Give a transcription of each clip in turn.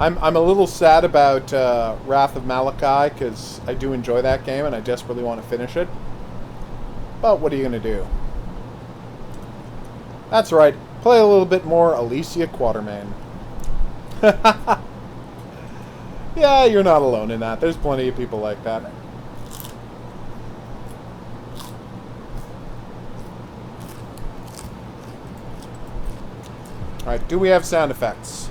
I'm a little sad about Wrath of Malachi because I do enjoy that game and I desperately want to finish it. But what are you going to do? That's right. Play a little bit more Alicia Quatermain. Yeah, you're not alone in that. There's plenty of people like that. Alright, do we have sound effects?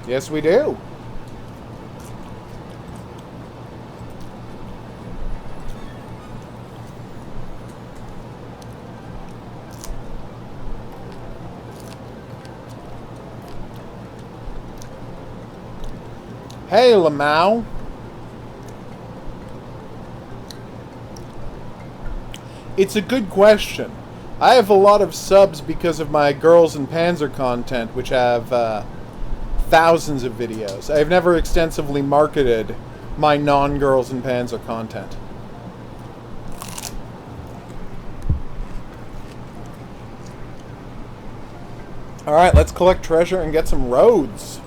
Yes, we do. Hey, Lamau. It's a good question. I have a lot of subs because of my Girls and Panzer content, which have thousands of videos. I've never extensively marketed my non-Girls and Panzer content. Alright, let's collect treasure and get some roads.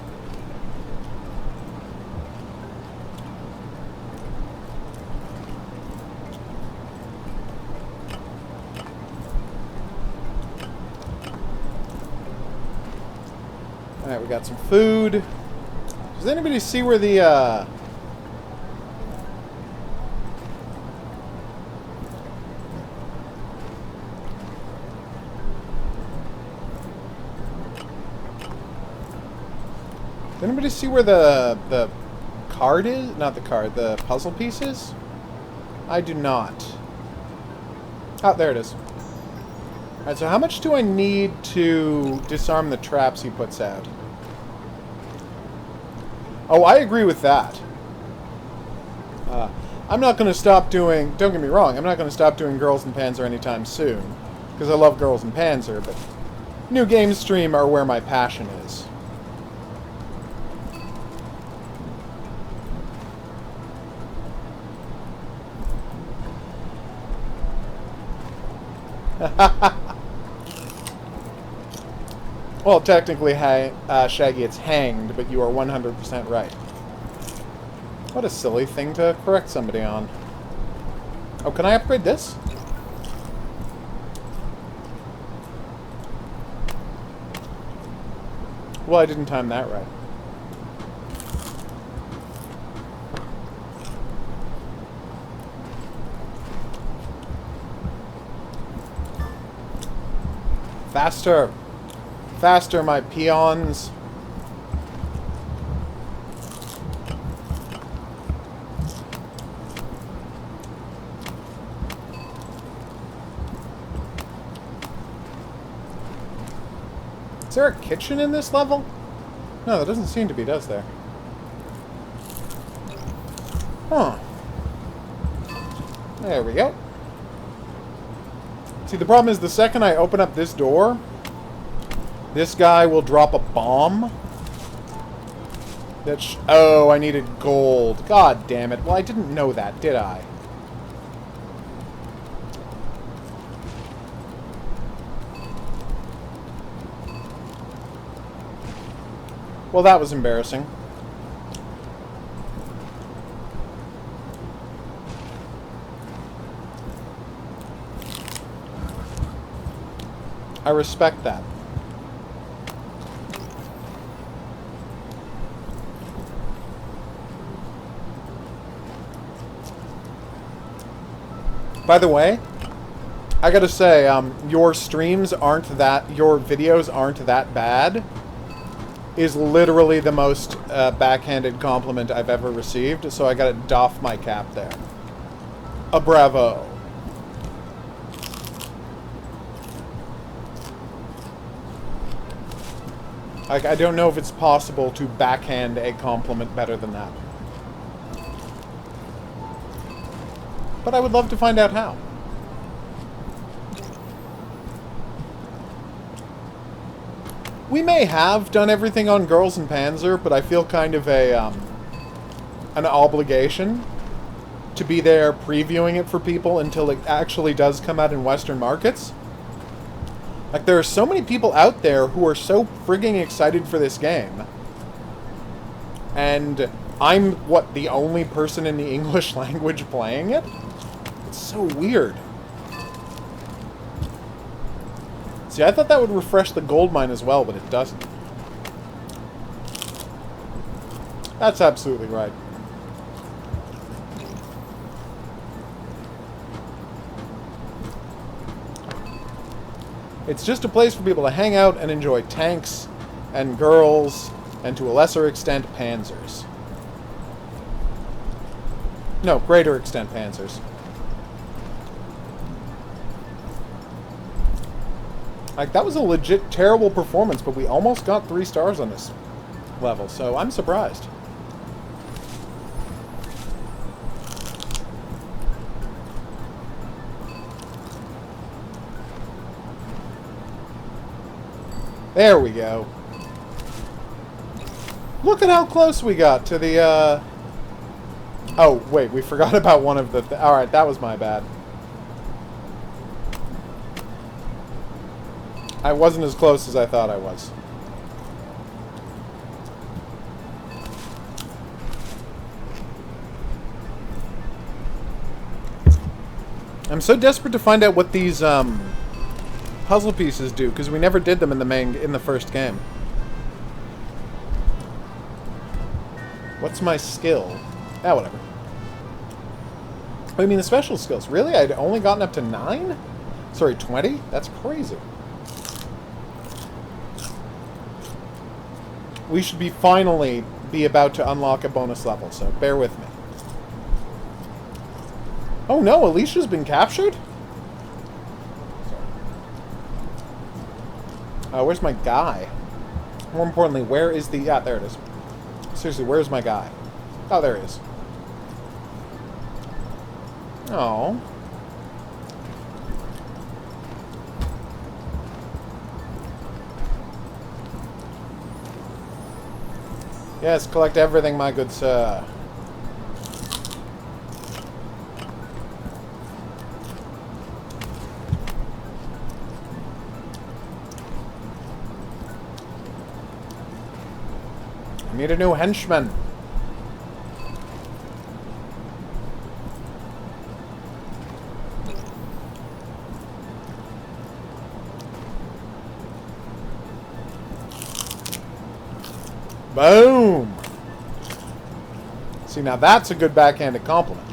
Alright, we got some food. Does anybody see where the, Does anybody see where the card is? Not the card, the puzzle piece is? I do not. Oh, there it is. Alright, so how much do I need to disarm the traps he puts out? Oh, I agree with that. I'm not going to stop doing... Don't get me wrong, I'm not going to stop doing Girls and Panzer anytime soon. Because I love Girls and Panzer, but... New Game Stream are where my passion is. Well, technically, Shaggy, it's hanged, but you are 100% right. What a silly thing to correct somebody on. Oh, can I upgrade this? Well, I didn't time that right. Faster! Faster, my peons! Is there a kitchen in this level? No, there doesn't seem to be, does there? Huh. There we go. See, the problem is the second I open up this door, this guy will drop a bomb. Oh, I needed gold. God damn it. Well, I didn't know that, did I? Well, that was embarrassing. I respect that. By the way, I gotta say, your streams aren't that, your videos aren't that bad, is literally the most backhanded compliment I've ever received, so I gotta doff my cap there. A bravo. Like, I don't know if it's possible to backhand a compliment better than that. But I would love to find out how. We may have done everything on Girls and Panzer, but I feel kind of an obligation to be there previewing it for people until it actually does come out in Western markets. Like, there are so many people out there who are so frigging excited for this game. And I'm, what, the only person in the English language playing it? It's so weird. See, I thought that would refresh the gold mine as well, but it doesn't. That's absolutely right. It's just a place for people to hang out and enjoy tanks and girls and, to a lesser extent, panzers. No, greater extent panzers. Like, that was a legit terrible performance, but we almost got 3 stars on this level, so I'm surprised. There we go. Look at how close we got to the, Oh, wait, we forgot about one of the... Alright, that was my bad. I wasn't as close as I thought I was. I'm so desperate to find out what these, puzzle pieces do, because we never did them in the first game. What's my skill? Ah, whatever. I mean, the special skills. Really? I'd only gotten up to 9? Sorry, 20? That's crazy. We should finally be about to unlock a bonus level, so bear with me. Oh no, Alicia's been captured? Where's my guy? More importantly, where is the... Yeah, there it is. Seriously, where's my guy? Oh, there he is. Oh. Yes, collect everything, my good sir. I need a new henchman. Boom! See, now that's a good backhanded compliment.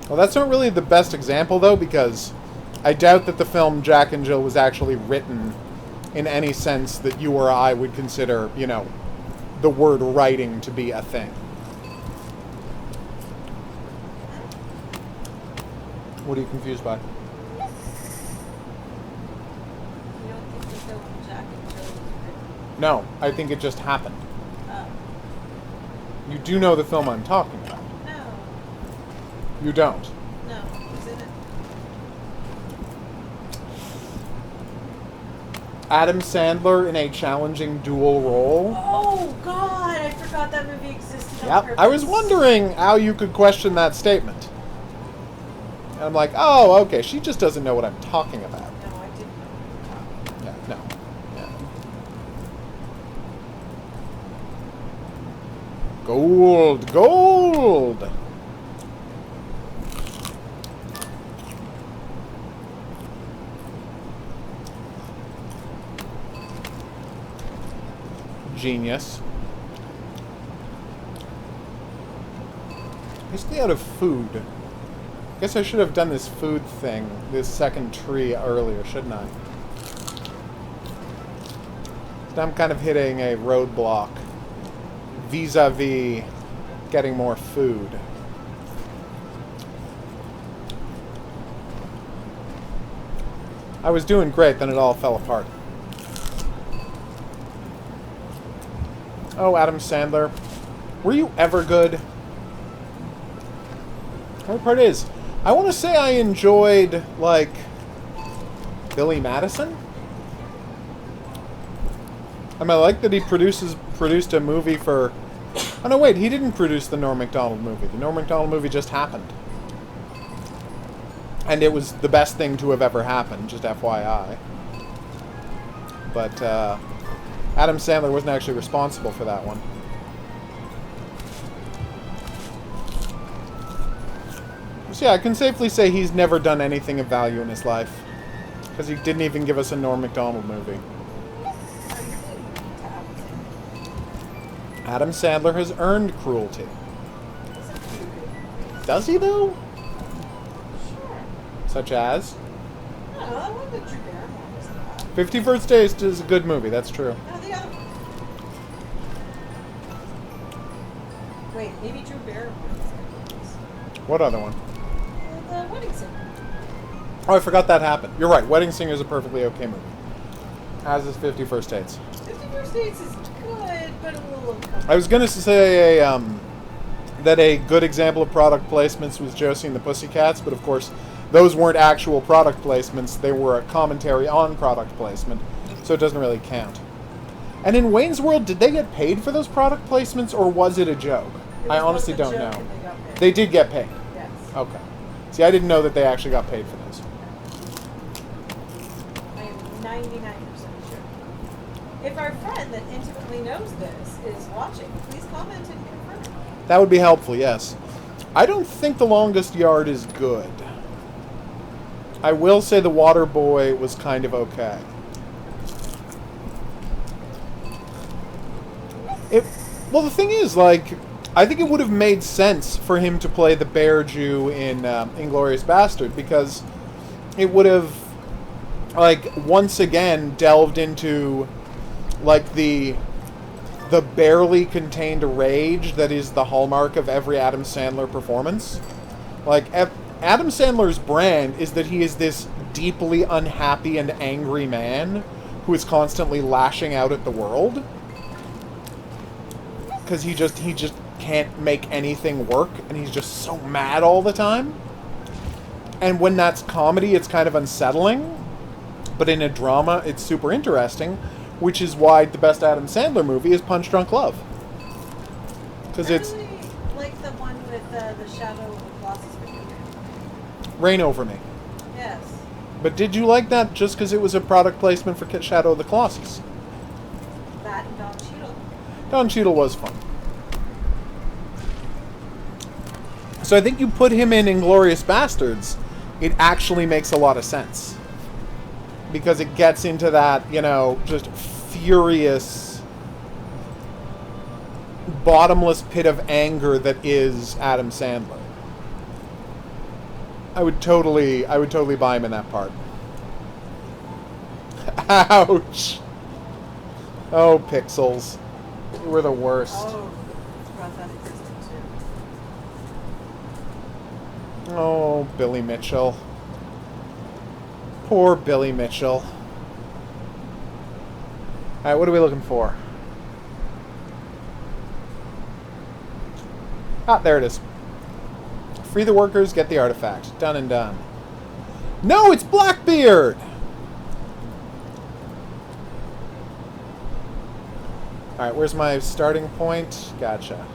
Well, that's not really the best example, though, because I doubt that the film Jack and Jill was actually written in any sense that you or I would consider, you know, the word writing to be a thing. What are you confused by? You don't think the film Jack and Jill was written? No, I think it just happened. Oh. You do know the film I'm talking about. No. You don't. No. Who's in it? Adam Sandler in a challenging dual role. Oh, God! I forgot that movie existed on Yep, purpose. I was wondering how you could question that statement. And I'm like, oh, okay, she just doesn't know what I'm talking about. No, I didn't know what you were talking about. Yeah, no. Yeah. Gold! Gold! Genius. Basically out of food. Guess I should have done this food thing, this second tree earlier, shouldn't I? Now I'm kind of hitting a roadblock vis-a-vis getting more food. I was doing great, then it all fell apart. Oh, Adam Sandler. Were you ever good? The hard part is, I want to say I enjoyed, like, Billy Madison? I mean, I like that he produced a movie for... Oh, no, wait. He didn't produce the Norm Macdonald movie. The Norm Macdonald movie just happened. And it was the best thing to have ever happened, just FYI. But, Adam Sandler wasn't actually responsible for that one. So yeah, I can safely say he's never done anything of value in his life. Because he didn't even give us a Norm Macdonald movie. Adam Sandler has earned cruelty. Does he, though? Sure. Such as? No, I love the Drew Barrymore was in that. 50 First Dates is a good movie, that's true. No, the other one. Wait, maybe Drew Barrymore was in this. What other one? The Wedding Singer. Oh, I forgot that happened. You're right, Wedding Singer is a perfectly okay movie. As is 50 First Dates. 50 First Dates is good, but a little uncomfortable. I was going to say that a good example of product placements was Josie and the Pussycats, but of course, those weren't actual product placements. They were a commentary on product placement, so it doesn't really count. And in Wayne's World, did they get paid for those product placements, or was it a joke? I honestly don't know. They did get paid? Yes. Okay. See, I didn't know that they actually got paid for those. I am 99% sure. If our friend that intimately knows this is watching, please comment and confirm. That would be helpful, yes. I don't think The Longest Yard is good. I will say The Water Boy was kind of okay. Well, the thing is, like, I think it would have made sense for him to play the bear Jew in Inglourious Bastard, because it would have, like, once again delved into, like, the barely contained rage that is the hallmark of every Adam Sandler performance. Like, Adam Sandler's brand is that he is this deeply unhappy and angry man who is constantly lashing out at the world. Because he just can't make anything work, and he's just so mad all the time. And when that's comedy, it's kind of unsettling. But in a drama, it's super interesting, which is why the best Adam Sandler movie is Punch Drunk Love. Because it's... really like the one with the Shadow of the Colossus video. Reign Over Me. Yes. But did you like that just because it was a product placement for Shadow of the Colossus? That and Don Cheadle. Don Cheadle was fun. So I think you put him in Inglourious Bastards, it actually makes a lot of sense. Because it gets into that, you know, just furious, bottomless pit of anger that is Adam Sandler. I would totally buy him in that part. Ouch! Oh, Pixels. You were the worst. Oh, forgot that existed too. Oh, Billy Mitchell. Poor Billy Mitchell. Alright, what are we looking for? Ah, there it is. Free the workers, get the artifact. Done and done. No, it's Blackbeard! Alright, where's my starting point? Gotcha.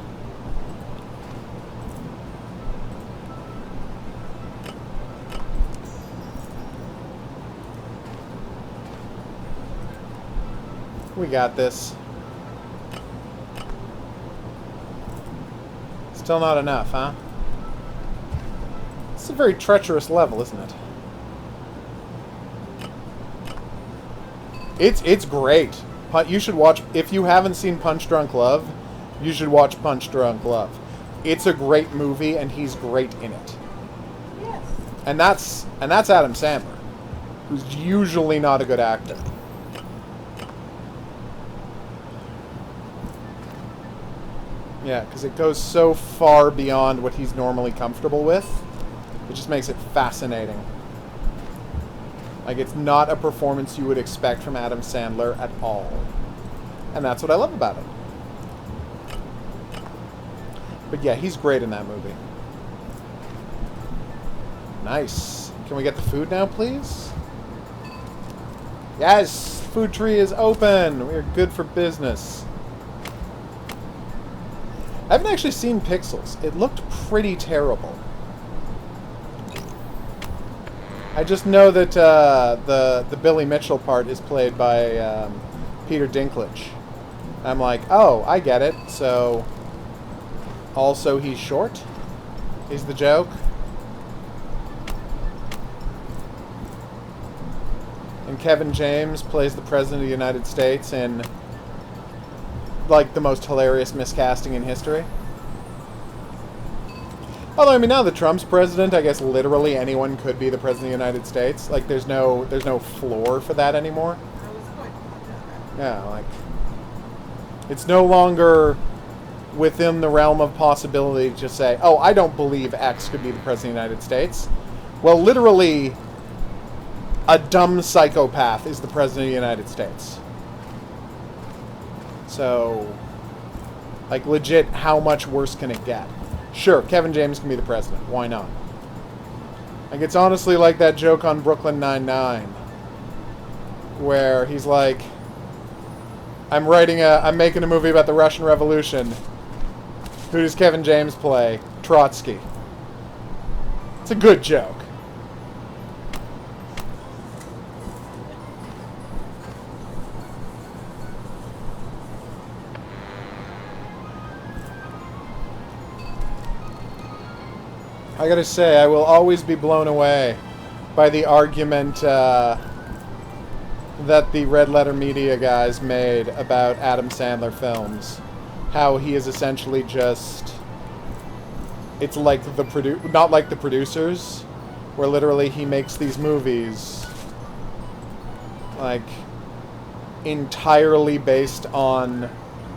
We got this. Still not enough, huh? It's a very treacherous level, isn't it? It's great. You should watch, if you haven't seen Punch Drunk Love, you should watch Punch Drunk Love. It's a great movie, and he's great in it. Yes. And that's Adam Sandler, who's usually not a good actor. Yeah, because it goes so far beyond what he's normally comfortable with. It just makes it fascinating. Like, it's not a performance you would expect from Adam Sandler at all. And that's what I love about it. But yeah, he's great in that movie. Nice. Can we get the food now, please? Yes! Food tree is open! We are good for business. I haven't actually seen Pixels. It looked pretty terrible. I just know that the Billy Mitchell part is played by Peter Dinklage. I'm like, oh, I get it. So, also he's short? Is the joke? And Kevin James plays the President of the United States in, like, the most hilarious miscasting in history. Although, I mean, now that Trump's president, I guess literally anyone could be the President of the United States. Like, there's no floor for that anymore. I was going to point that out. Yeah, like, it's no longer within the realm of possibility to just say, oh, I don't believe X could be the President of the United States. Well, literally, a dumb psychopath is the President of the United States. So, like, legit, how much worse can it get? Sure, Kevin James can be the president. Why not? Like, it's honestly like that joke on Brooklyn Nine-Nine, where he's like, I'm making a movie about the Russian Revolution. Who does Kevin James play? Trotsky. It's a good joke. I gotta say, I will always be blown away by the argument that the Red Letter Media guys made about Adam Sandler films. How he is essentially just... It's like not like the producers, where literally he makes these movies, like, entirely based on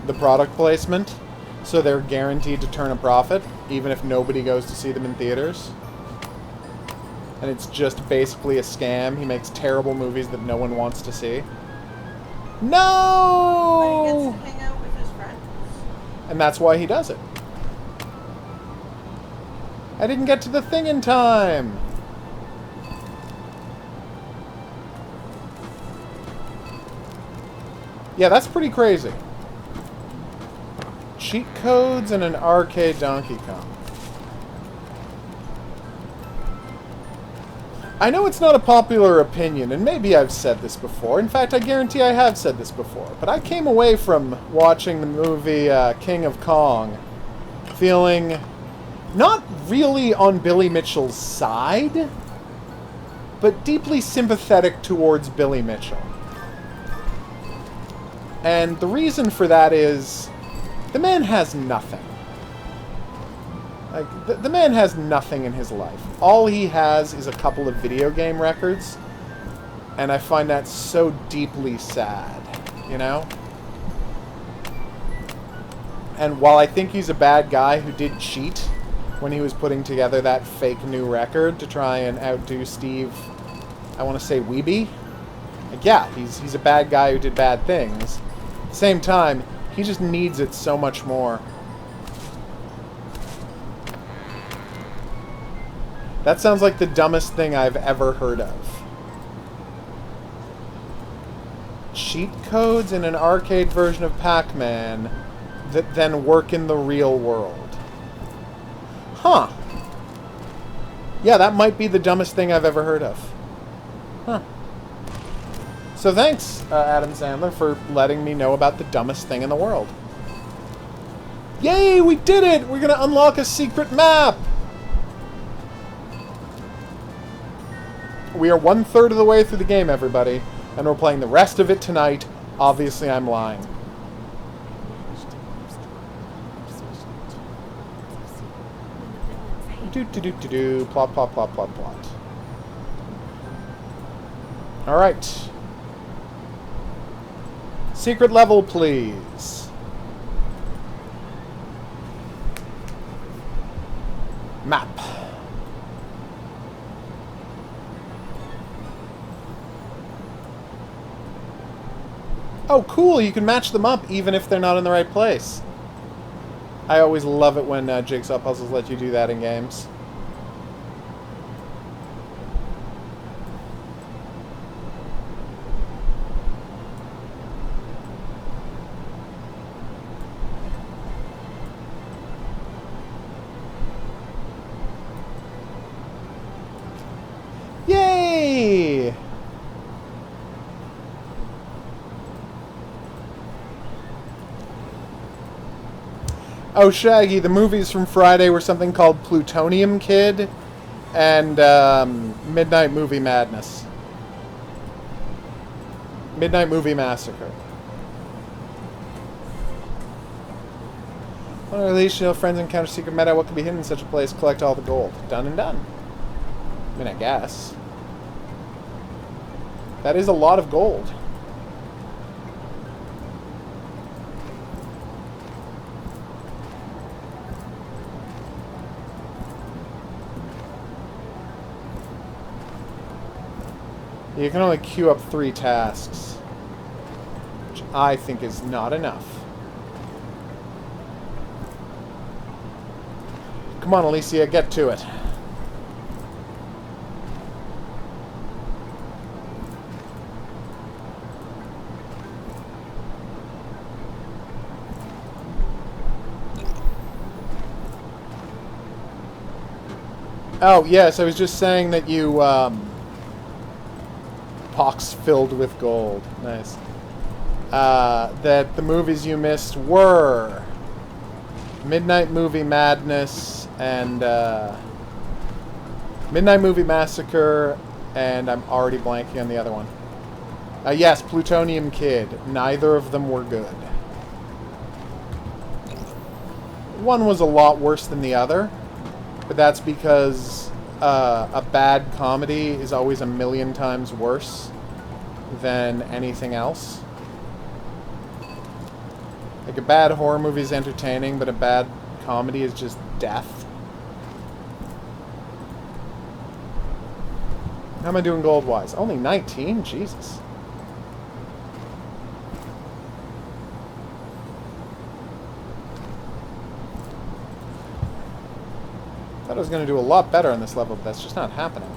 the product placement. So they're guaranteed to turn a profit, even if nobody goes to see them in theaters. And it's just basically a scam. He makes terrible movies that no one wants to see. No! But he gets to hang out with his friends. And that's why he does it. I didn't get to the thing in time! Yeah, that's pretty crazy. Cheat codes and an arcade Donkey Kong. I know it's not a popular opinion, and maybe I've said this before. In fact, I guarantee I have said this before. But I came away from watching the movie King of Kong feeling not really on Billy Mitchell's side, but deeply sympathetic towards Billy Mitchell. And the reason for that is... the man has nothing. Like, the man has nothing in his life. All he has is a couple of video game records. And I find that so deeply sad, you know? And while I think he's a bad guy who did cheat when he was putting together that fake new record to try and outdo Steve, I want to say Weeby. Like, yeah, he's a bad guy who did bad things. At the same time, he just needs it so much more. That sounds like the dumbest thing I've ever heard of. Cheat codes in an arcade version of Pac-Man that then work in the real world. Huh. Yeah, that might be the dumbest thing I've ever heard of. Huh. So thanks, Adam Sandler, for letting me know about the dumbest thing in the world. Yay, we did it! We're gonna unlock a secret map! We are 1/3 of the way through the game, everybody. And we're playing the rest of it tonight. Obviously, I'm lying. Do-do-do-do-do. Plot, plot, plot, plot, plot. Alright. Secret level, please. Map. Oh, cool! You can match them up even if they're not in the right place. I always love it when jigsaw puzzles let you do that in games. Oh, Shaggy, the movies from Friday were something called Plutonium Kid and Midnight Movie Madness. Midnight Movie Massacre. When release, your friends encounter secret meta. What could be hidden in such a place? Collect all the gold. Done and done. I mean, I guess. That is a lot of gold. You can only queue up 3 tasks, which I think is not enough. Come on, Alicia, get to it. Oh, yes, I was just saying that you, box filled with gold. Nice. That the movies you missed were Midnight Movie Madness and, Midnight Movie Massacre, and I'm already blanking on the other one. Yes, Plutonium Kid. Neither of them were good. One was a lot worse than the other. But that's because a bad comedy is always a million times worse than anything else. Like, a bad horror movie is entertaining, but a bad comedy is just death. How am I doing gold-wise? Only 19? Jesus. I thought I was going to do a lot better on this level, but that's just not happening.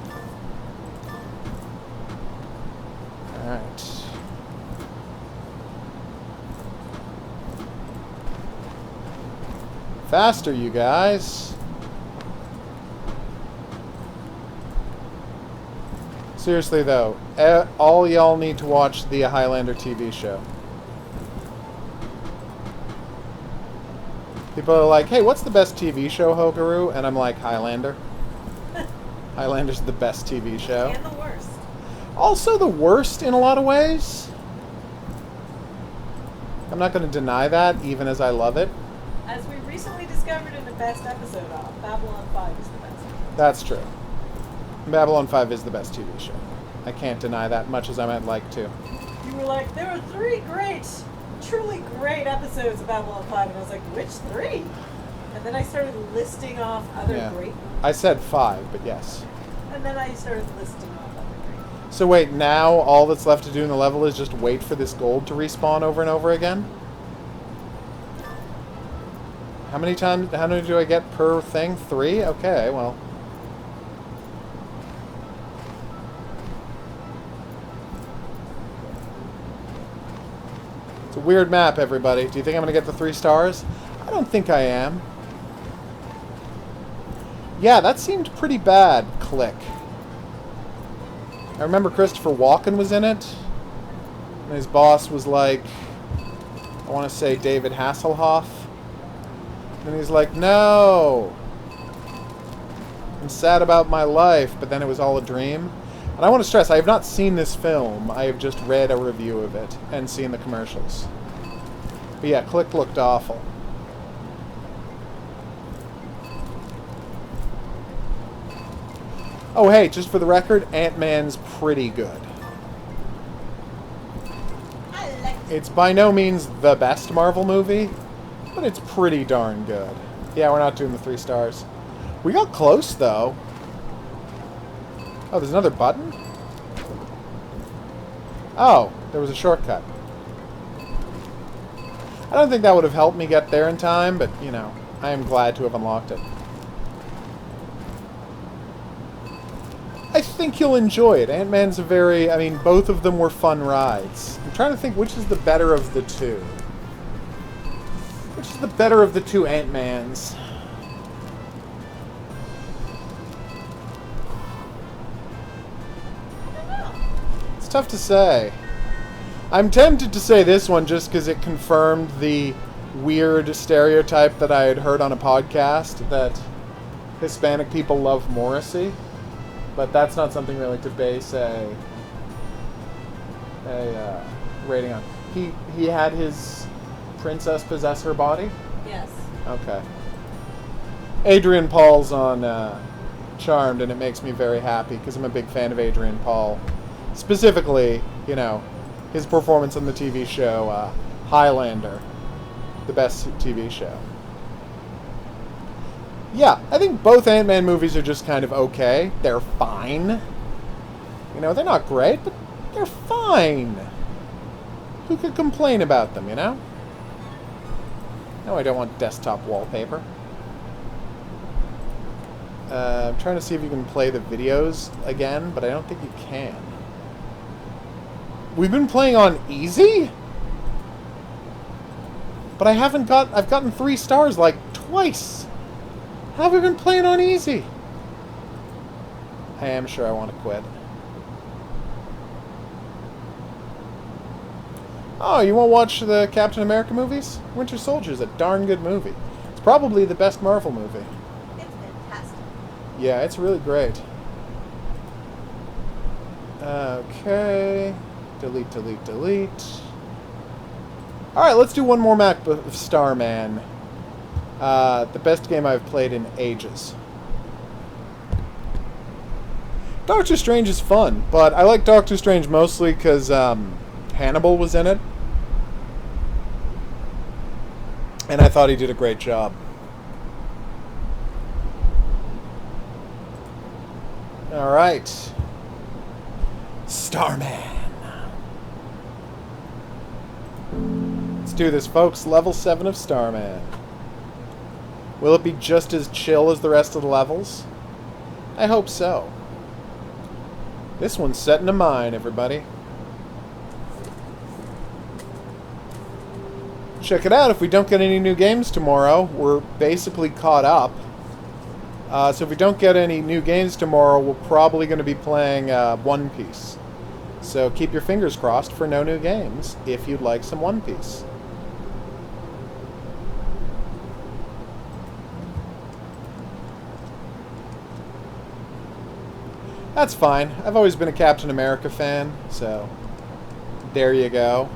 Alright. Faster, you guys. Seriously, though, all y'all need to watch the Highlander TV show. People are like, hey, what's the best TV show, HOGuru? And I'm like, Highlander. Highlander's the best TV show. And the worst. Also the worst in a lot of ways. I'm not going to deny that, even as I love it. As we recently discovered in the best episode of, Babylon 5 is the best. That's true. Babylon 5 is the best TV show. I can't deny that, much as I might like to. You were like, there were 3 truly great episodes of Babylon 5, and I was like, which 3? And then I started listing off other great ones. I said 5, but yes. And then I started listing off other great ones. So wait, now all that's left to do in the level is just wait for this gold to respawn over and over again? How many do I get per thing? 3? Okay, well. It's a weird map, everybody. Do you think I'm going to get the 3 stars? I don't think I am. Yeah, that seemed pretty bad, Click. I remember Christopher Walken was in it. And his boss was like, I want to say David Hasselhoff. And he's like, no! I'm sad about my life, but then it was all a dream. And I want to stress, I have not seen this film. I have just read a review of it and seen the commercials. But yeah, Click looked awful. Oh hey, just for the record, Ant-Man's pretty good. I like it. It's by no means the best Marvel movie, but it's pretty darn good. Yeah, we're not doing the 3 stars. We got close, though. Oh, there's another button? Oh, there was a shortcut. I don't think that would have helped me get there in time, but, you know, I am glad to have unlocked it. I think you'll enjoy it. Ant-Man's I mean, both of them were fun rides. I'm trying to think which is the better of the 2. Which is the better of the 2 Ant-Mans? It's tough to say. I'm tempted to say this one just because it confirmed the weird stereotype that I had heard on a podcast that Hispanic people love Morrissey, but that's not something really to base a rating on. He had his princess possess her body? Yes. Okay. Adrian Paul's on Charmed, and it makes me very happy because I'm a big fan of Adrian Paul. Specifically, you know, his performance on the TV show Highlander, the best TV show. Yeah, I think both Ant-Man movies are just kind of okay. They're fine. You know, they're not great, but they're fine. Who could complain about them, you know? No, I don't want desktop wallpaper. I'm trying to see if you can play the videos again, but I don't think you can. We've been playing on easy? But I've gotten 3 stars like twice. How have we been playing on easy? I am sure I want to quit. Oh, you won't watch the Captain America movies? Winter Soldier's a darn good movie. It's probably the best Marvel movie. It's fantastic. Yeah, it's really great. Okay. Delete, delete, delete. Alright, let's do one more map of Starman. The best game I've played in ages. Doctor Strange is fun, but I like Doctor Strange mostly because Hannibal was in it. And I thought he did a great job. Alright. Starman. Let's do this, folks. Level 7 of Starman. Will it be just as chill as the rest of the levels? I hope so. This one's set in a mine, everybody. Check it out. If we don't get any new games tomorrow, we're basically caught up. So if we don't get any new games tomorrow, we're probably going to be playing One Piece. So keep your fingers crossed for no new games if you'd like some One Piece. That's fine. I've always been a Captain America fan, so there you go.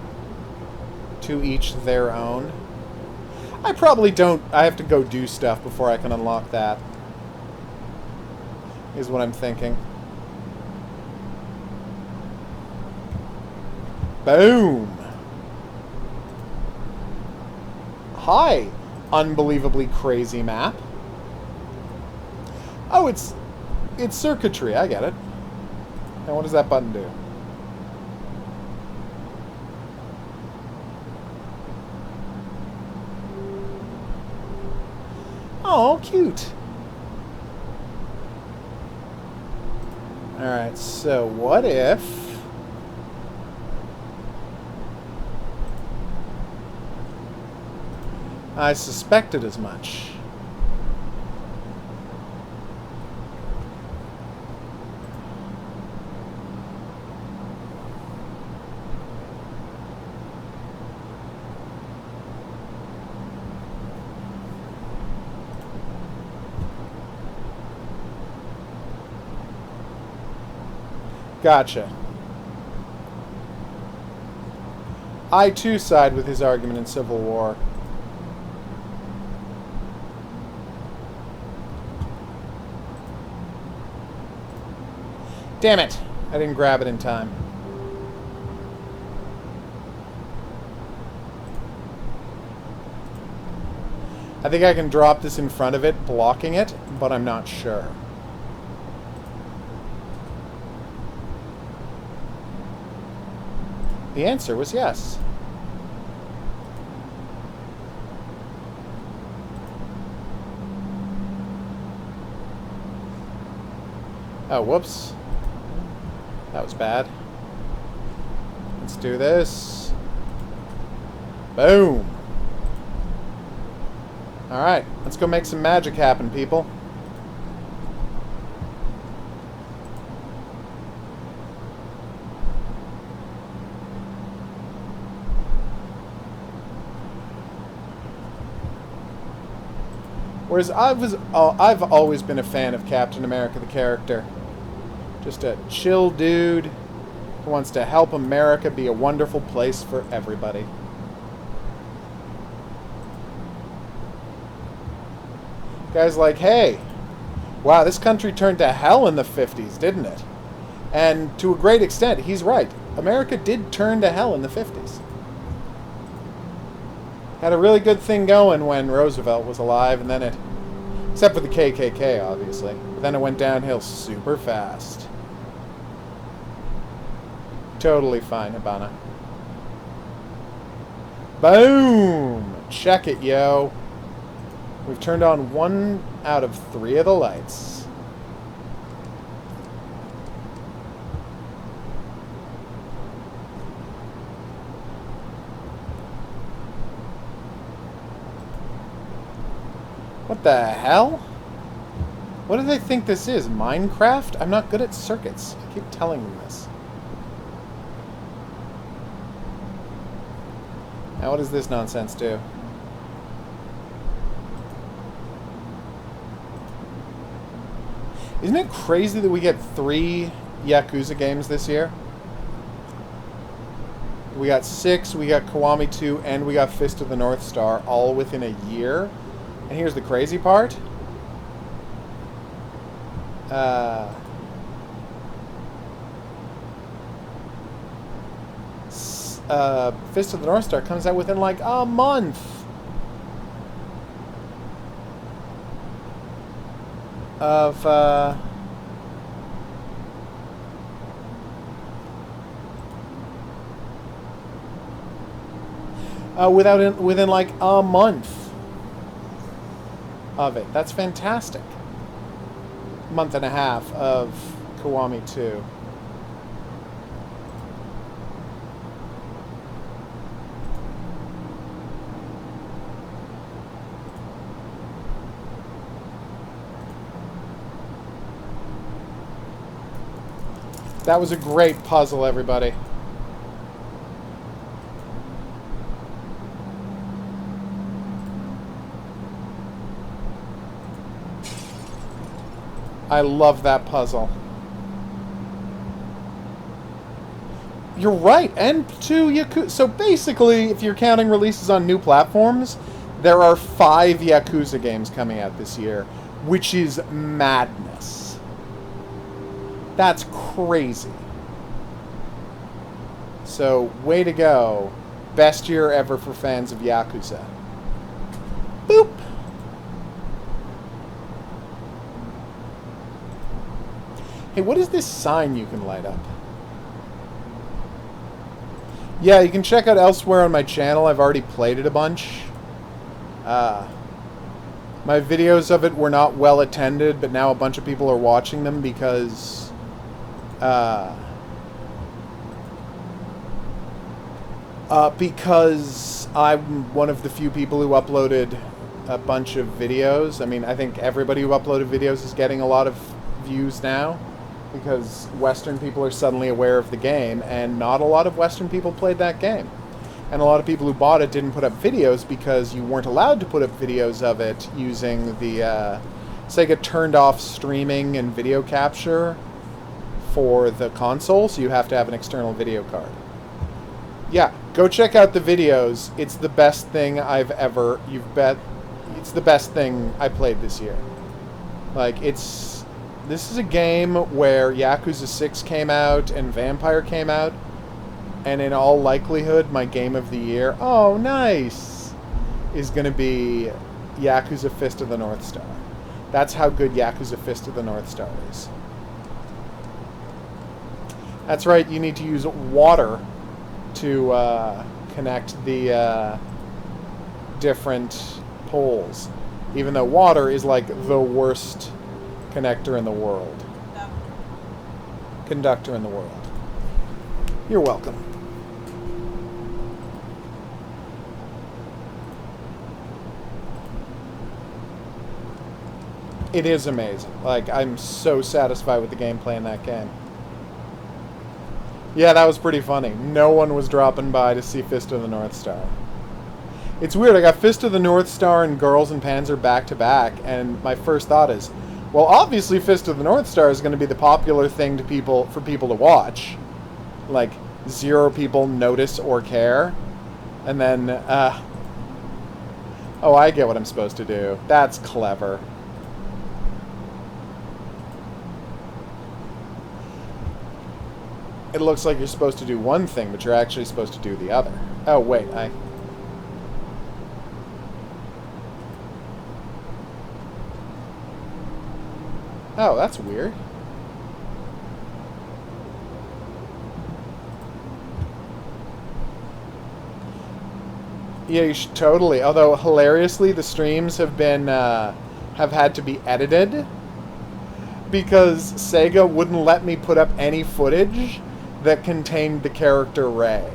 To each their own. I probably don't... I have to go do stuff before I can unlock that. Is what I'm thinking. Boom! Hi, unbelievably crazy map. Oh, it's circuitry. I get it. Now, what does that button do? Oh, cute. Alright, so what if... I suspected as much. Gotcha. I too side with his argument in Civil War. Damn it! I didn't grab it in time. I think I can drop this in front of it, blocking it, but I'm not sure. The answer was yes. Oh, whoops. That was bad. Let's do this. Boom. Alright, let's go make some magic happen, people. Whereas I've always been a fan of Captain America, the character. Just a chill dude who wants to help America be a wonderful place for everybody. Guy's like, hey, wow, this country turned to hell in the 50s, didn't it? And to a great extent, he's right. America did turn to hell in the 50s. Had a really good thing going when Roosevelt was alive, and then it... Except for the KKK, obviously. But then it went downhill super fast. Totally fine, Habana. Boom! Check it, yo. We've turned on 1 out of 3 of the lights. What the hell? What do they think this is? Minecraft? I'm not good at circuits. I keep telling them this. Now what does this nonsense do? Isn't it crazy that we get 3 Yakuza games this year? We got 6, we got Kiwami 2, and we got Fist of the North Star all within a year. And here's the crazy part. Fist of the North Star comes out within like a month of within like a month of it. That's fantastic. Month and a half of Kiwami 2. That was a great puzzle, everybody. I love that puzzle. You're right, and 2 Yakuza. So basically, if you're counting releases on new platforms, there are 5 Yakuza games coming out this year, which is madness. That's crazy. So, way to go. Best year ever for fans of Yakuza. Boop! Hey, what is this sign you can light up? Yeah, you can check out elsewhere on my channel. I've already played it a bunch. My videos of it were not well attended, but now a bunch of people are watching them because... because I'm one of the few people who uploaded a bunch of videos. I mean, I think everybody who uploaded videos is getting a lot of views now, because Western people are suddenly aware of the game, and not a lot of Western people played that game. And a lot of people who bought it didn't put up videos because you weren't allowed to put up videos of it using the Sega turned off streaming and video capture for the console, so you have to have an external video card. Yeah, go check out the videos. It's the best thing I've ever... It's the best thing I played this year. Like, it's... This is a game where Yakuza 6 came out and Vampire came out, and in all likelihood, my game of the year, oh, nice, is going to be Yakuza Fist of the North Star. That's how good Yakuza Fist of the North Star is. That's right, you need to use water to connect the different poles, even though water is like the worst connector in the world. No. Conductor in the world. You're welcome. It is amazing. Like, I'm so satisfied with the gameplay in that game. Yeah, that was pretty funny. No one was dropping by to see Fist of the North Star. It's weird. I got Fist of the North Star and Girls and Panzer back to back, and my first thought is, well, obviously Fist of the North Star is going to be the popular thing for people to watch. Like, 0 people notice or care. And then, oh, I get what I'm supposed to do. That's clever. It looks like you're supposed to do one thing, but you're actually supposed to do the other. Oh, wait, Oh, that's weird. Yeah, you should totally. Although, hilariously, the streams have been, have had to be edited because Sega wouldn't let me put up any footage that contained the character Ray.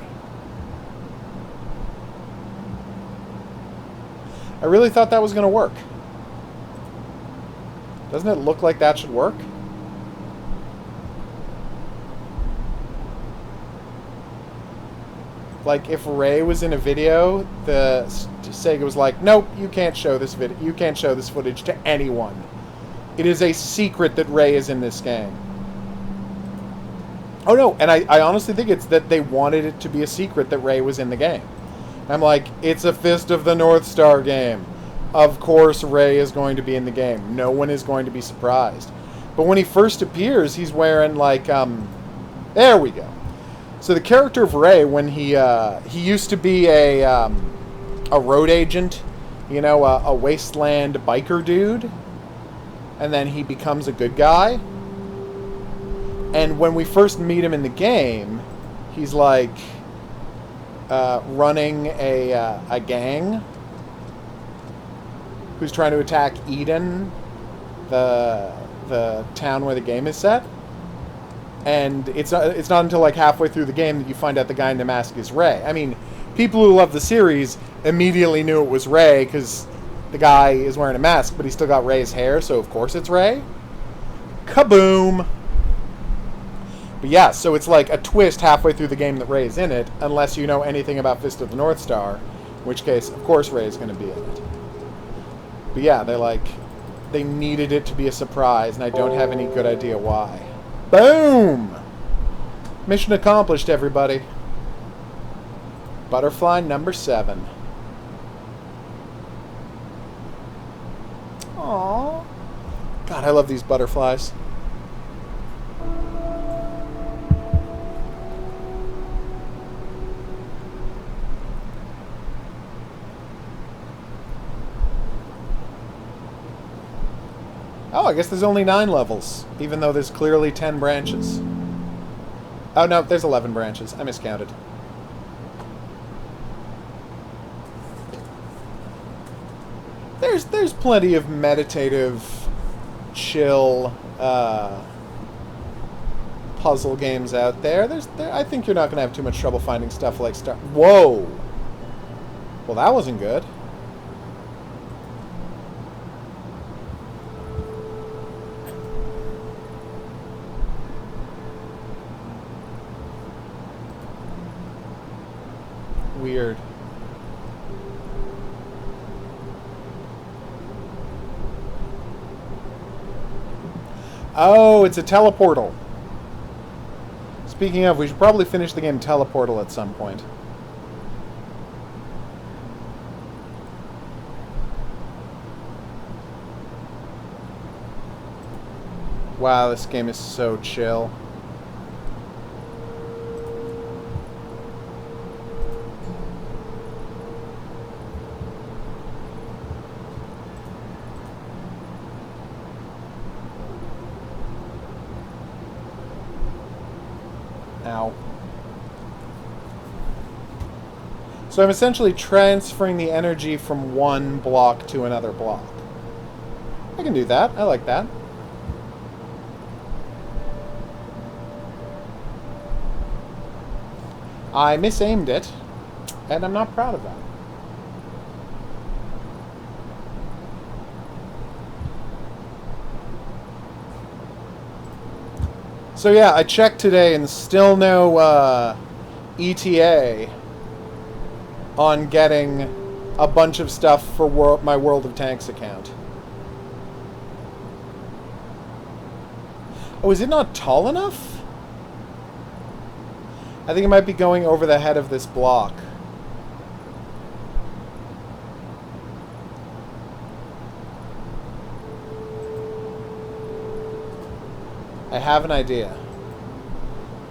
I really thought that was going to work. Doesn't it look like that should work? Like, if Ray was in a video, the Sega was like, nope, you can't show this video. You can't show this footage to anyone. It is a secret that Ray is in this game. Oh no, and I honestly think it's that they wanted it to be a secret that Ray was in the game. I'm like, it's a Fist of the North Star game. Of course Ray is going to be in the game. No one is going to be surprised. But when he first appears, he's wearing like, there we go. So the character of Ray, when he used to be a road agent, you know, a wasteland biker dude, and then he becomes a good guy. And when we first meet him in the game, he's like running a gang who's trying to attack Eden, the town where the game is set. And it's not until like halfway through the game that you find out the guy in the mask is Ray. I mean, people who love the series immediately knew it was Ray because the guy is wearing a mask, but he still got Ray's hair, so of course it's Ray. Kaboom! But yeah, so it's like a twist halfway through the game that Ray is in it, unless you know anything about Fist of the North Star, in which case, of course, Ray is going to be in it. But yeah, they needed it to be a surprise, and I don't have any good idea why. Boom! Mission accomplished, everybody. Butterfly number 7. Aww. God, I love these butterflies. Oh, I guess there's only 9 levels, even though there's clearly 10 branches. Oh, no, there's 11 branches. I miscounted. There's plenty of meditative, chill, puzzle games out there. I think you're not going to have too much trouble finding stuff like Whoa! Well, that wasn't good. Weird. Oh, it's a teleportal. Speaking of, we should probably finish the game Teleportal at some point. Wow, this game is so chill. Ow. So I'm essentially transferring the energy from one block to another block. I can do that. I like that. I misaimed it, and I'm not proud of that. So yeah, I checked today and still no ETA on getting a bunch of stuff for my World of Tanks account. Oh, is it not tall enough? I think it might be going over the head of this block. I have an idea.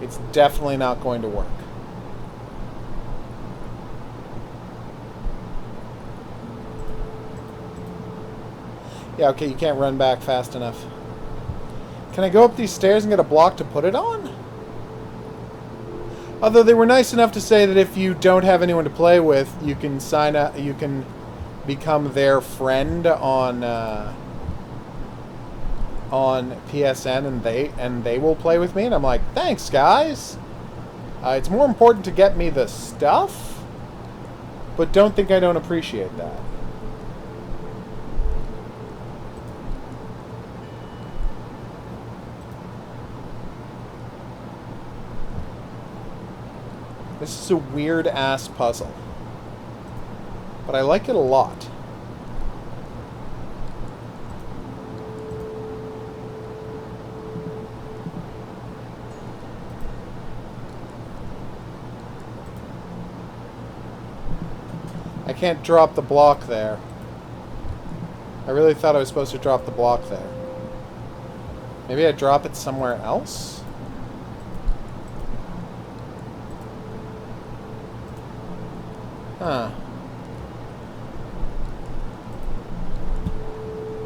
It's definitely not going to work. Yeah, okay, you can't run back fast enough. Can I go up these stairs and get a block to put it on? Although they were nice enough to say that if you don't have anyone to play with, you can sign up, you can become their friend on PSN, and they will play with me. And I'm like, thanks, guys. It's more important to get me the stuff, but don't think I don't appreciate that. This is a weird-ass puzzle, but I like it a lot. I can't drop the block there. I really thought I was supposed to drop the block there. Maybe I drop it somewhere else? Huh.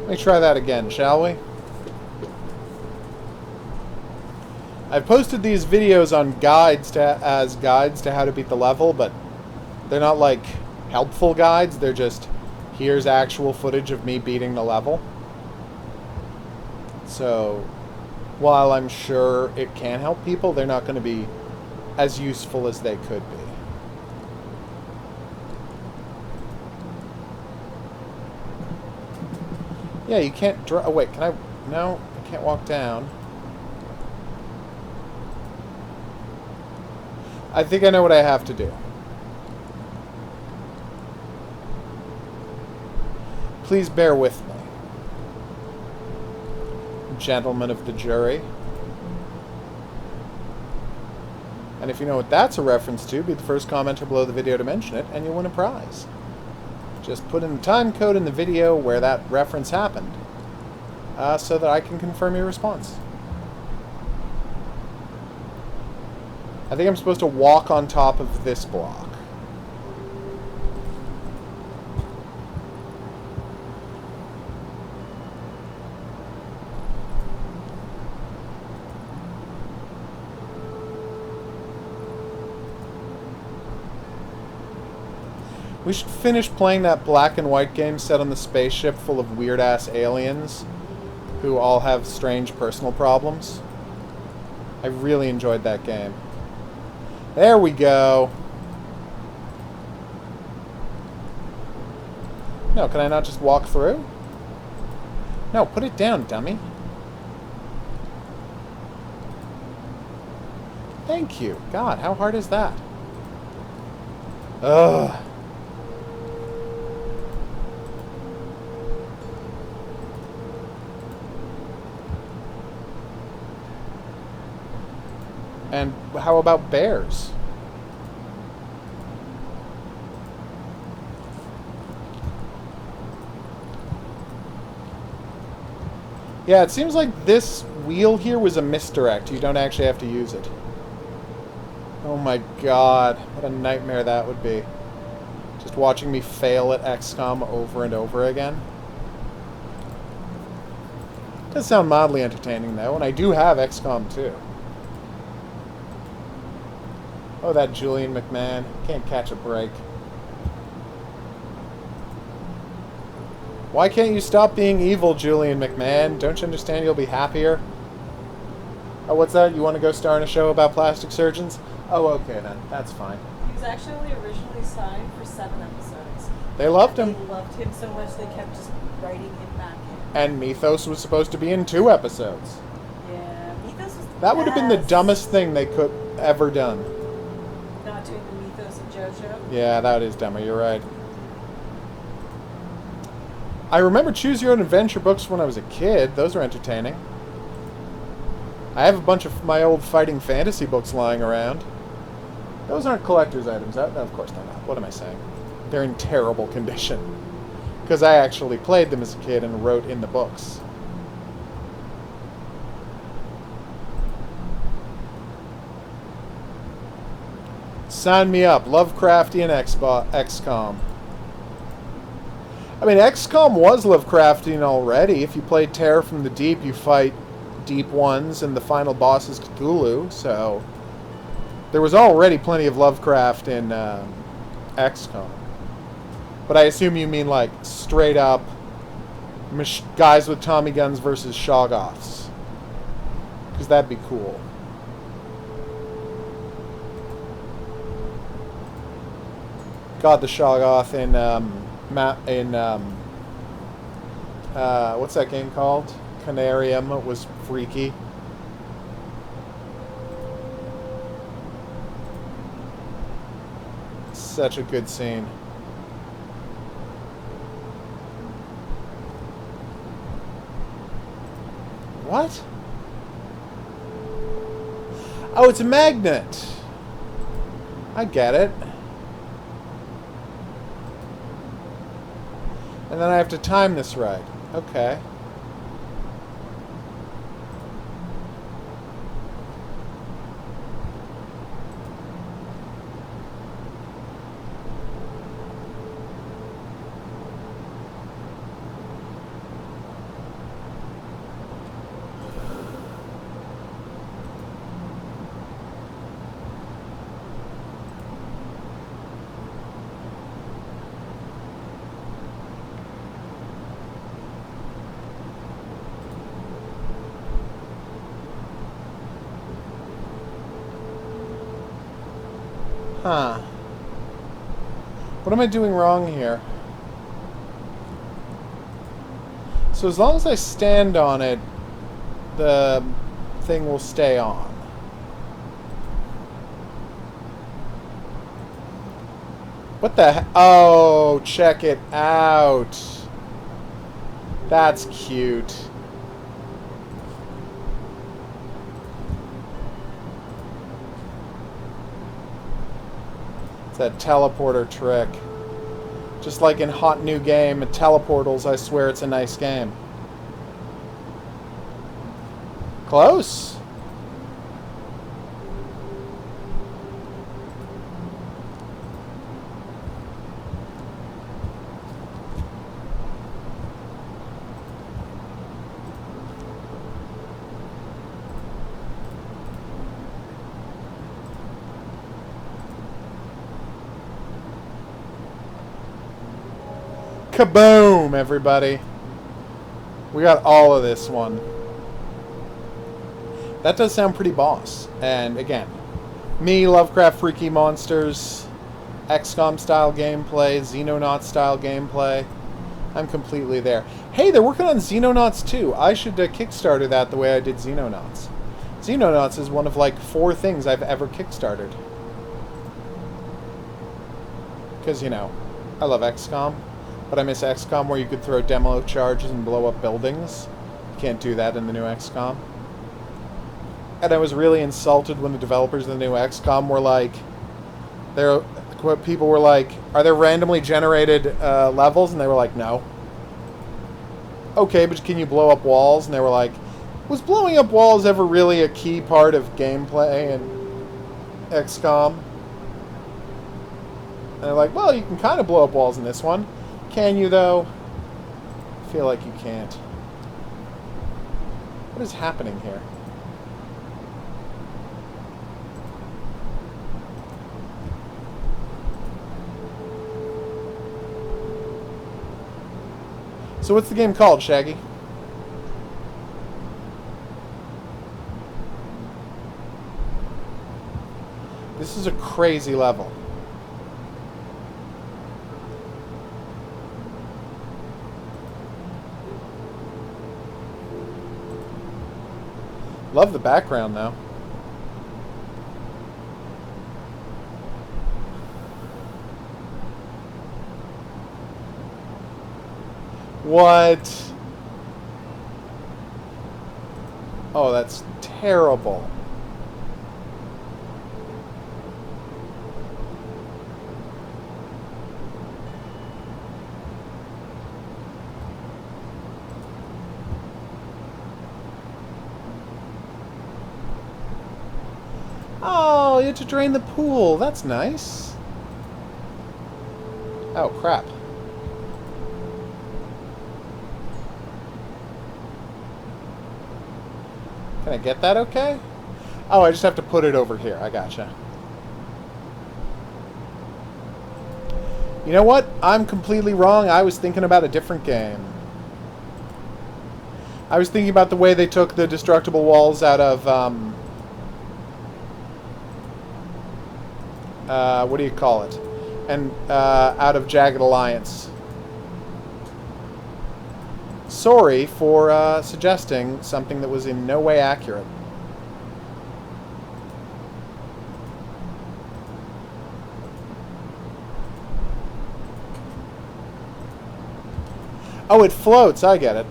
Let me try that again, shall we? I've posted these videos on guides to how to beat the level, but they're not like helpful guides. They're just, here's actual footage of me beating the level. So, while I'm sure it can help people, they're not going to be as useful as they could be. Yeah, you can't oh, wait, can I? No, I can't walk down. I think I know what I have to do. Please bear with me, gentlemen of the jury. And if you know what that's a reference to, be the first commenter below the video to mention it, and you'll win a prize. Just put in the time code in the video where that reference happened, so that I can confirm your response. I think I'm supposed to walk on top of this block. We should finish playing that black and white game set on the spaceship full of weird-ass aliens who all have strange personal problems. I really enjoyed that game. There we go. No, can I not just walk through? No, put it down, dummy. Thank you. God, how hard is that? Ugh. And how about bears? Yeah, it seems like this wheel here was a misdirect. You don't actually have to use it. Oh my god, what a nightmare that would be. Just watching me fail at XCOM over and over again. It does sound mildly entertaining though, and I do have XCOM 2. Oh, that Julian McMahon. Can't catch a break. Why can't you stop being evil, Julian McMahon? Don't you understand you'll be happier? Oh, what's that? You want to go star in a show about plastic surgeons? Oh, okay then. That's fine. He was actually originally signed for 7 episodes. They loved him. They loved him so much they kept just writing him back in. And Mythos was supposed to be in 2 episodes. Yeah, Mythos was the That would have been the best. dumbest thing they could ever done. Not doing the Mythos and JoJo. Yeah, that is dumber. You're right. I remember Choose Your Own Adventure books when I was a kid. Those are entertaining. I have a bunch of my old fighting fantasy books lying around. Those aren't collector's items. No, of course they're not. What am I saying? They're in terrible condition. Because I actually played them as a kid and wrote in the books. Sign me up. Lovecraftian XCOM. I mean, XCOM was Lovecraftian already. If you play Terror from the Deep, you fight deep ones, and the final boss is Cthulhu, so there was already plenty of Lovecraft in XCOM. But I assume you mean like straight up guys with Tommy guns versus Shoggoths, because that'd be cool. God, the Shoggoth in what's that game called? Canarium was freaky. Such a good scene. What? Oh, it's a magnet. I get it. And then I have to time this right. Okay. Huh. What am I doing wrong here? So as long as I stand on it, the thing will stay on. What the Oh, check it out. That's cute. That teleporter trick. Just like in Hot New Game, teleportals, I swear it's a nice game. Close. Kaboom, everybody. We got all of this one. That does sound pretty boss. And again, me, Lovecraft Freaky Monsters, XCOM style gameplay, Xenonaut style gameplay. I'm completely there. Hey, they're working on Xenonauts too. I should Kickstarter that the way I did Xenonauts. Xenonauts is one of like 4 things I've ever Kickstartered. Because, you know, I love XCOM. But I miss XCOM where you could throw demo charges and blow up buildings. You can't do that in the new XCOM. And I was really insulted when the developers of the new XCOM were like, people were like, are there randomly generated levels? And they were like, no. Okay, but can you blow up walls? And they were like, was blowing up walls ever really a key part of gameplay in XCOM? And they're like, well, you can kind of blow up walls in this one. Can you, though? I feel like you can't. What is happening here? So what's the game called, Shaggy? This is a crazy level. Love the background, though. What? Oh, that's terrible. Oh, you had to drain the pool. That's nice. Oh, crap. Can I get that okay? Oh, I just have to put it over here. I gotcha. You know what? I'm completely wrong. I was thinking about a different game. I was thinking about the way they took the destructible walls out of, what do you call it? And, out of Jagged Alliance. Sorry for, suggesting something that was in no way accurate. Oh, it floats. I get it.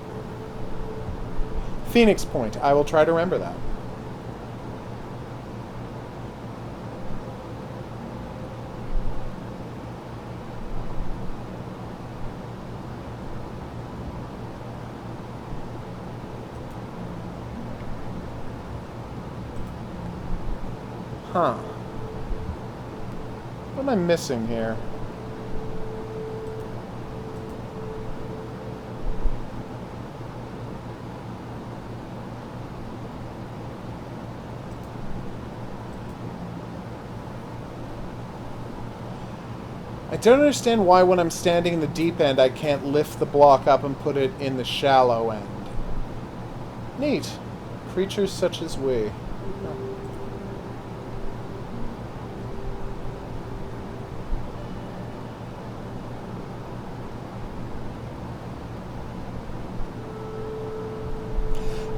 Phoenix Point. I will try to remember that. Huh. What am I missing here? I don't understand why when I'm standing in the deep end I can't lift the block up and put it in the shallow end. Neat. Creatures such as we.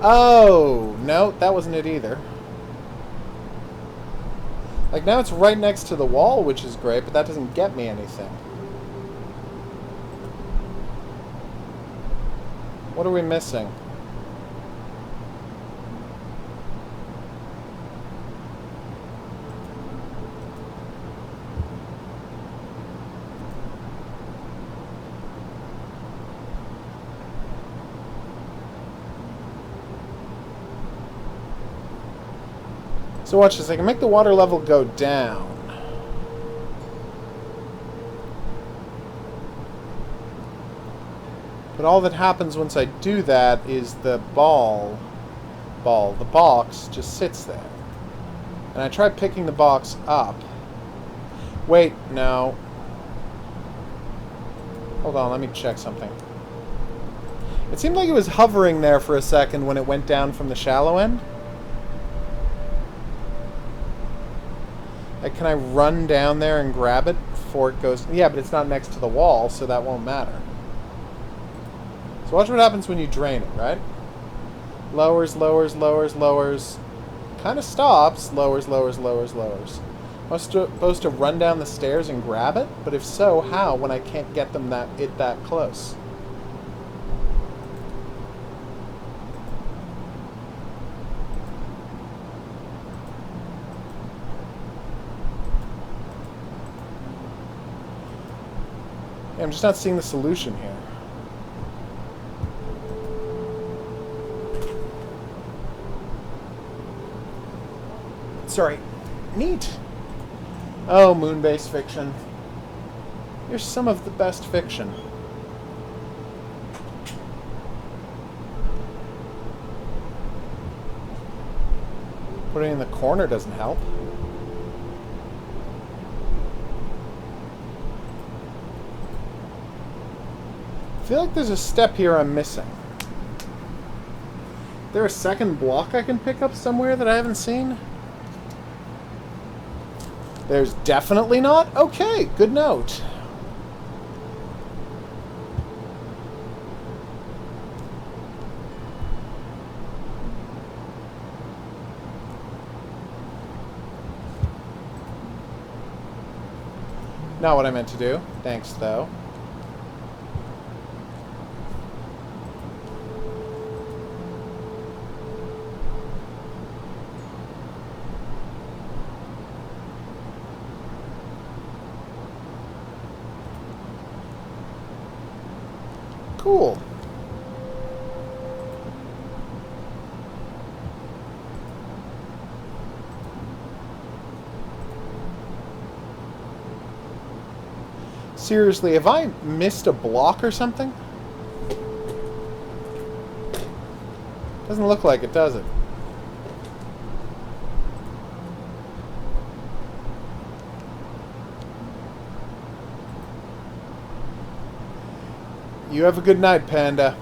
Oh, no, that wasn't it either. Like, now it's right next to the wall, which is great, but that doesn't get me anything. What are we missing? So watch this, I can make the water level go down. But all that happens once I do that is the the box just sits there. And I try picking the box up. Wait, no. Hold on, let me check something. It seemed like it was hovering there for a second when it went down from the shallow end. Like, can I run down there and grab it before it goes... Yeah, but it's not next to the wall, so that won't matter. So watch what happens when you drain it, right? Lowers, lowers, lowers, lowers. Kind of stops. Lowers, lowers, lowers, lowers. Am I supposed to run down the stairs and grab it? But if so, how when I can't get them that close? I'm just not seeing the solution here. Sorry. Neat. Oh, moon-based fiction. You're some of the best fiction. Putting it in the corner doesn't help. I feel like there's a step here I'm missing. Is there a second block I can pick up somewhere that I haven't seen? There's definitely not? Okay, good note. Not what I meant to do. Thanks, though. Cool. Seriously, have I missed a block or something? Doesn't look like it, does it? You have a good night, Panda.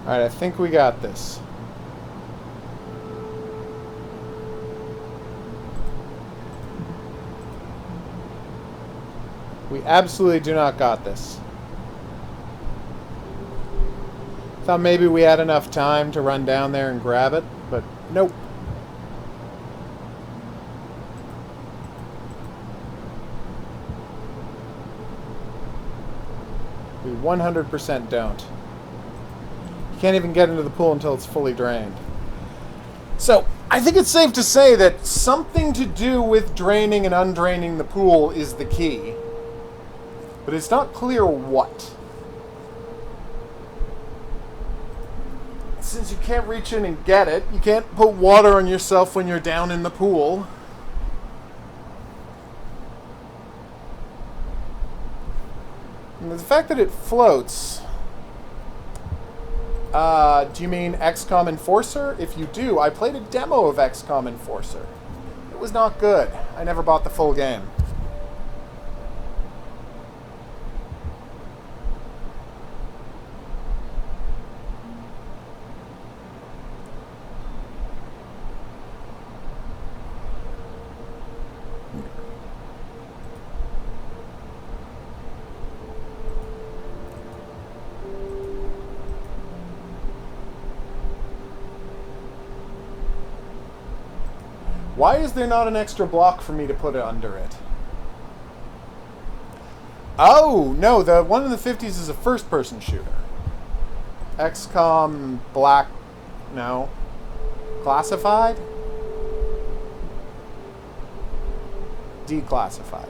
Alright, I think we got this. We absolutely do not got this. Thought maybe we had enough time to run down there and grab it, but nope. We 100% don't. You can't even get into the pool until it's fully drained. So, I think it's safe to say that something to do with draining and undraining the pool is the key. But it's not clear what. Since you can't reach in and get it, you can't put water on yourself when you're down in the pool. And the fact that it floats... do you mean XCOM Enforcer? If you do, I played a demo of XCOM Enforcer. It was not good. I never bought the full game. Why is there not an extra block for me to put under it? Oh, no, the one in the 50s is a first-person shooter. XCOM Black... no. Classified? Declassified.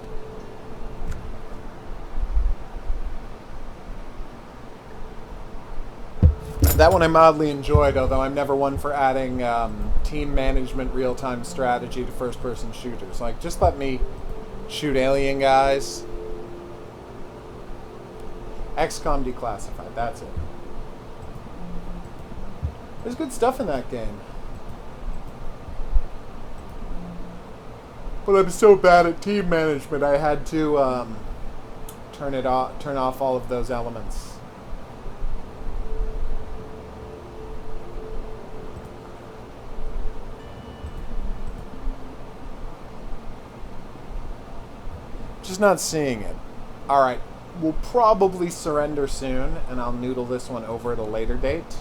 That one I mildly enjoyed, although I'm never one for adding team management real-time strategy to first-person shooters. Like, just let me shoot alien guys. XCOM Declassified, that's it. There's good stuff in that game. But I'm so bad at team management, I had to turn off all of those elements. Just not seeing it. Alright, we'll probably surrender soon, and I'll noodle this one over at a later date.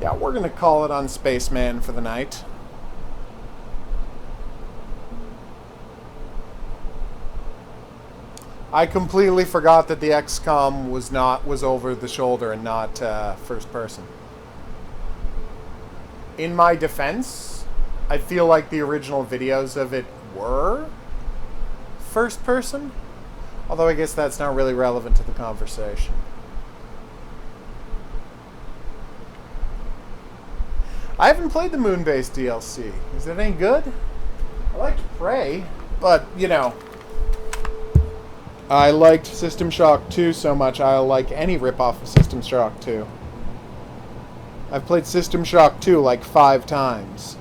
Yeah, we're gonna call it on Spaceman for the night. I completely forgot that the XCOM was over the shoulder and not first person. In my defense, I feel like the original videos of it were first person, although I guess that's not really relevant to the conversation. I haven't played the Moonbase DLC. Is it any good? I liked Prey, but, you know, I liked System Shock 2 so much I'll like any ripoff of System Shock 2. I've played System Shock 2 like 5 times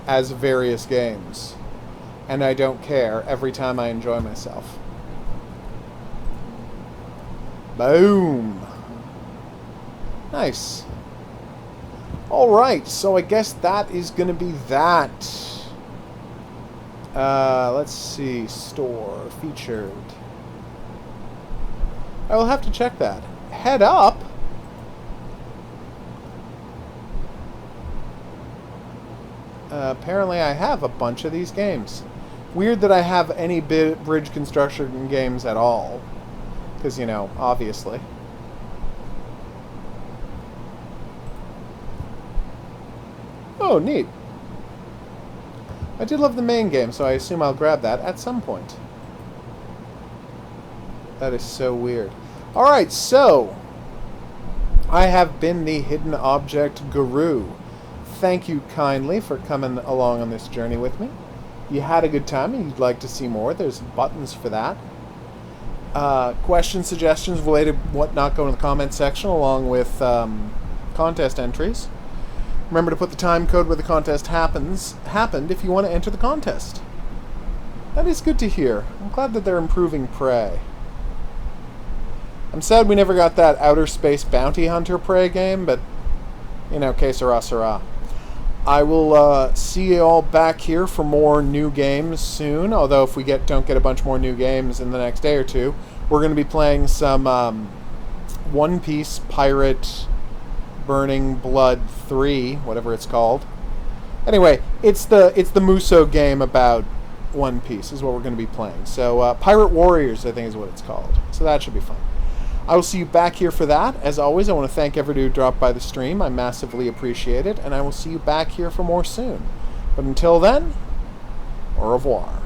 as various games. And I don't care every time I enjoy myself. Boom. Nice. Alright, so I guess that is going to be that. Let's see. Store. Featured. I will have to check that. Head Up? Apparently I have a bunch of these games. Weird that I have any bridge construction games at all. Because, you know, obviously. Oh, neat. I did love the main game, so I assume I'll grab that at some point. That is so weird. Alright, so I have been the Hidden Object Guru. Thank you kindly for coming along on this journey with me. You had a good time and you'd like to see more, there's buttons for that. Questions, suggestions, related whatnot, go in the comment section along with contest entries. Remember to put the time code where the contest happened if you want to enter the contest. That is good to hear. I'm glad that they're improving Prey. I'm sad we never got that Outer Space Bounty Hunter Prey game, but, you know, que sera, sera. I will see you all back here for more new games soon, although if we don't get a bunch more new games in the next day or two, we're going to be playing some One Piece Pirate Burning Blood 3, whatever it's called. Anyway, it's the Muso game about One Piece is what we're going to be playing. So Pirate Warriors, I think is what it's called. So that should be fun. I will see you back here for that. As always, I want to thank everybody who dropped by the stream. I massively appreciate it, and I will see you back here for more soon. But until then, au revoir.